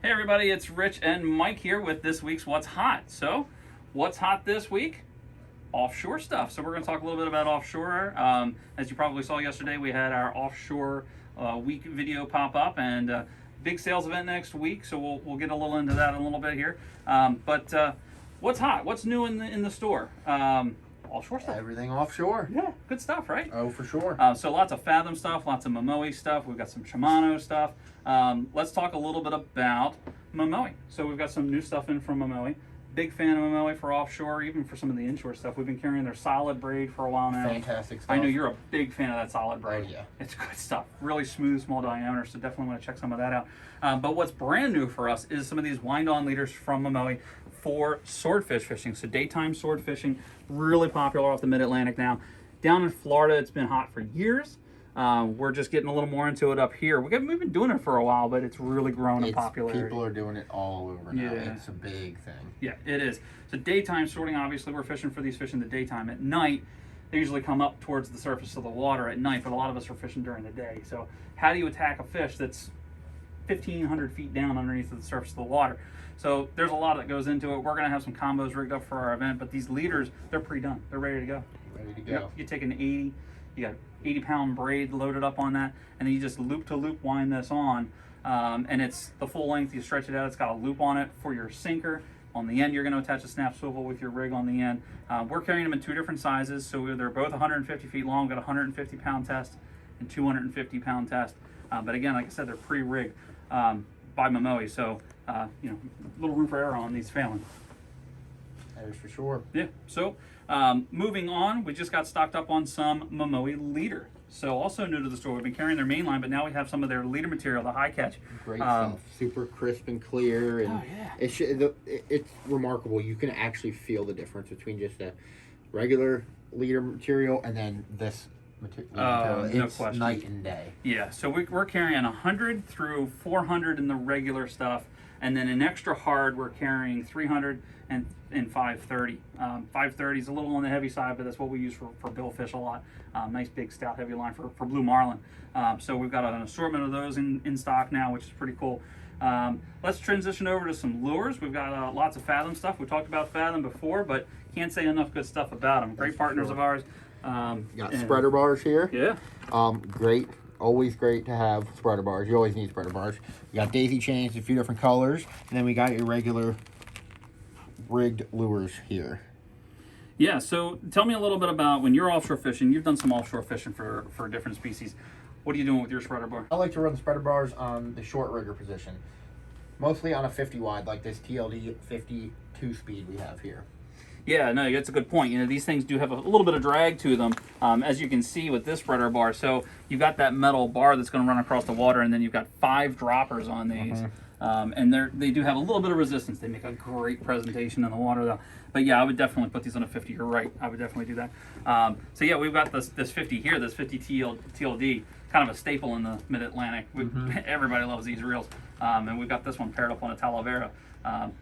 Hey everybody, it's Rich and Mike here with this week's What's Hot. So, what's hot this week? Offshore stuff. So we're going to talk a little bit about offshore. As you probably saw yesterday, we had our offshore week video pop up, and big sales event next week. So we'll get a little into that in a little bit here. But what's hot? What's new in the store? Offshore stuff. Everything offshore. Yeah, good stuff, right? Oh, for sure. So lots of Fathom stuff, lots of Momoe stuff. We've got some Shimano stuff. Let's talk a little bit about Momoe. So we've got some new stuff in from Momoe. Big fan of Momoe for offshore, even for some of the inshore stuff. We've been carrying their solid braid for a while now. Fantastic stuff. I know you're a big fan of that solid braid. Oh, yeah. It's good stuff. Really smooth, small diameter, so definitely want to check some of that out. But what's brand new for us is some of these wind-on leaders from Momoe for swordfish fishing. So daytime sword fishing, really popular off the mid-Atlantic now. Down in Florida, it's been hot for years. We're just getting a little more into it up here. We've been doing it for a while, but it's really grown in popularity. People are doing it all over now. Yeah. It's a big thing. Yeah, it is. So daytime sorting, obviously, we're fishing for these fish in the daytime. At night, they usually come up towards the surface of the water at night, but a lot of us are fishing during the day. So how do you attack a fish that's 1,500 feet down underneath the surface of the water? So there's a lot that goes into it. We're going to have some combos rigged up for our event, but these leaders, they're pre-done. They're ready to go. Ready to go. You take an 80, you got 80-pound braid loaded up on that, and then you just loop-to-loop wind this on, and it's the full length. You stretch it out. It's got a loop on it for your sinker. On the end, you're going to attach a snap swivel with your rig on the end. We're carrying them in 2 different sizes, so they're both 150 feet long. Got a 150-pound test and 250-pound test. But again, like I said, they're pre-rigged by Momoe, so a little room for error on these failing. That is for sure. Yeah. So moving on, we just got stocked up on some Momoe leader. So also new to the store, we've been carrying their main line, but now we have some of their leader material, the high catch. Great stuff. Super crisp and clear, and it's remarkable. You can actually feel the difference between just a regular leader material and then this material. No It's question. night and day. Yeah. So we're carrying 100 through 400 in the regular stuff, and then an extra hard we're carrying 300 and 530. 530 is a little on the heavy side, but that's what we use for billfish a lot. Nice big stout heavy line for blue marlin. So we've got an assortment of those in stock now, which is pretty cool. Let's transition over to some lures. We've got lots of Fathom stuff. We talked about Fathom before, but can't say enough good stuff about them. Great partners of ours. Got spreader bars here. Yeah. Great. Always great to have spreader bars. You always need spreader bars. We got daisy chains, a few different colors, and then we got your regular rigged lures here. Yeah, so tell me a little bit about when you're offshore fishing. You've done some offshore fishing for different species. What are you doing with your spreader bar? I like to run the spreader bars on the short rigger position, mostly on a 50 wide, like this TLD 52 speed we have here. Yeah, no, that's a good point. These things do have a little bit of drag to them, as you can see with this spreader bar. So you've got that metal bar that's going to run across the water, and then you've got 5 droppers on these. And they do have a little bit of resistance. They make a great presentation in the water, though. But yeah, I would definitely put these on a 50. You're right. I would definitely do that. So yeah, we've got this 50 here, this 50 TLD, kind of a staple in the Mid-Atlantic. Everybody loves these reels. And we've got this one paired up on a Talavera.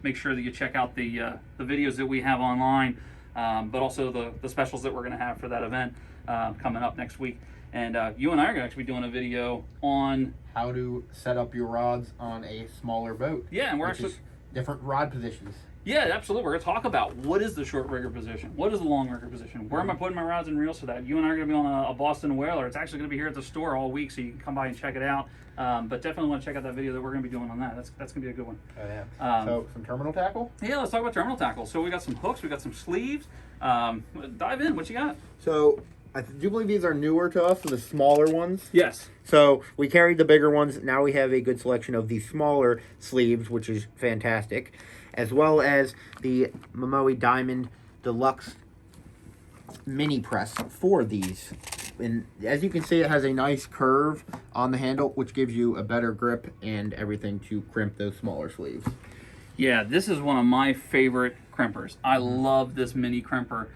Make sure that you check out the videos that we have online, but also the specials that we're going to have for that event coming up next week. And you and I are going to actually be doing a video on how to set up your rods on a smaller boat. Yeah, and we're actually different rod positions. Yeah, absolutely. We're going to talk about what is the short rigger position, what is the long rigger position, where am I putting my rods and reels for that. You and I are going to be on a Boston whaler. It's actually going to be here at the store all week, so you can come by and check it out. But definitely want to check out that video that we're going to be doing on that. That's going to be a good one. Oh yeah. So some terminal tackle. Yeah, let's talk about terminal tackle. So we got some hooks, we got some sleeves. Dive in. What you got? So I do believe these are newer to us, the smaller ones. Yes. So we carried the bigger ones. Now we have a good selection of the smaller sleeves, which is fantastic, as well as the Momoe Diamond Deluxe mini press for these. And as you can see, it has a nice curve on the handle, which gives you a better grip and everything to crimp those smaller sleeves. Yeah, this is one of my favorite crimpers. I love this mini crimper.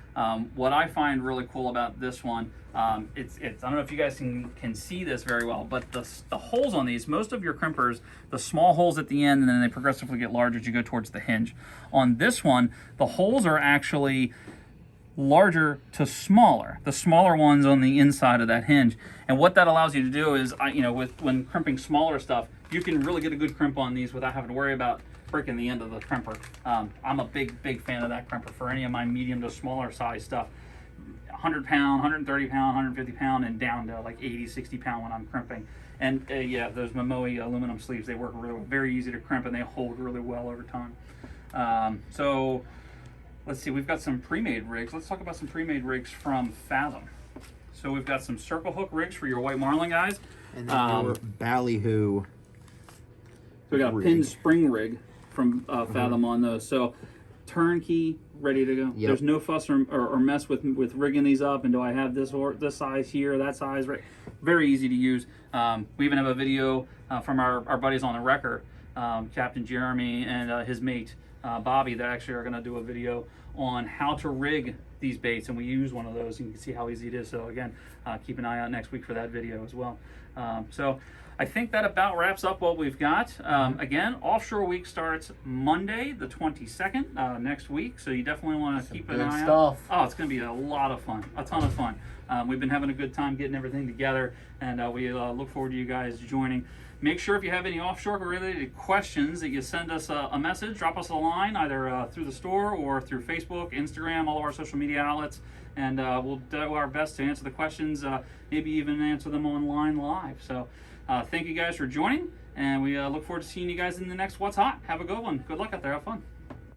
What I find really cool about this one, it's I don't know if you guys can see this very well, but the holes on these, most of your crimpers, the small holes at the end, and then they progressively get larger as you go towards the hinge. On this one, the holes are actually larger to smaller, the smaller ones on the inside of that hinge. And what that allows you to do is, when crimping smaller stuff, you can really get a good crimp on these without having to worry about breaking the end of the crimper. I'm a big fan of that crimper for any of my medium to smaller size stuff. 100 pound, 130 pound, 150 pound, and down to like 80, 60 pound when I'm crimping. And yeah, those Momoe aluminum sleeves, they work really well, very easy to crimp, and they hold really well over time. So let's see, we've got some pre-made rigs. Let's talk about some pre-made rigs from Fathom. So we've got some circle hook rigs for your white marlin guys. And then your ballyhoo. So we got a pin spring rig from Fathom on those. So turnkey, ready to go. Yep. There's no fuss or mess with rigging these up. And do I have this size here, that size? Right. Very easy to use. We even have a video from our buddies on the wrecker, Captain Jeremy and his mate Bobby, that actually are going to do a video on how to rig these baits, and we use one of those, and you can see how easy it is. So again, keep an eye out next week for that video as well. So I think that about wraps up what we've got. Again, Offshore Week starts Monday the 22nd next week, so you definitely want to keep an eye out. Oh, it's going to be a lot of fun, a ton of fun. We've been having a good time getting everything together, and we look forward to you guys joining. Make sure if you have any offshore related questions that you send us a message, drop us a line, either through the store or through Facebook, Instagram, all of our social media outlets, and we'll do our best to answer the questions, maybe even answer them online live. So thank you guys for joining, and we look forward to seeing you guys in the next What's Hot. Have a good one. Good luck out there. Have fun.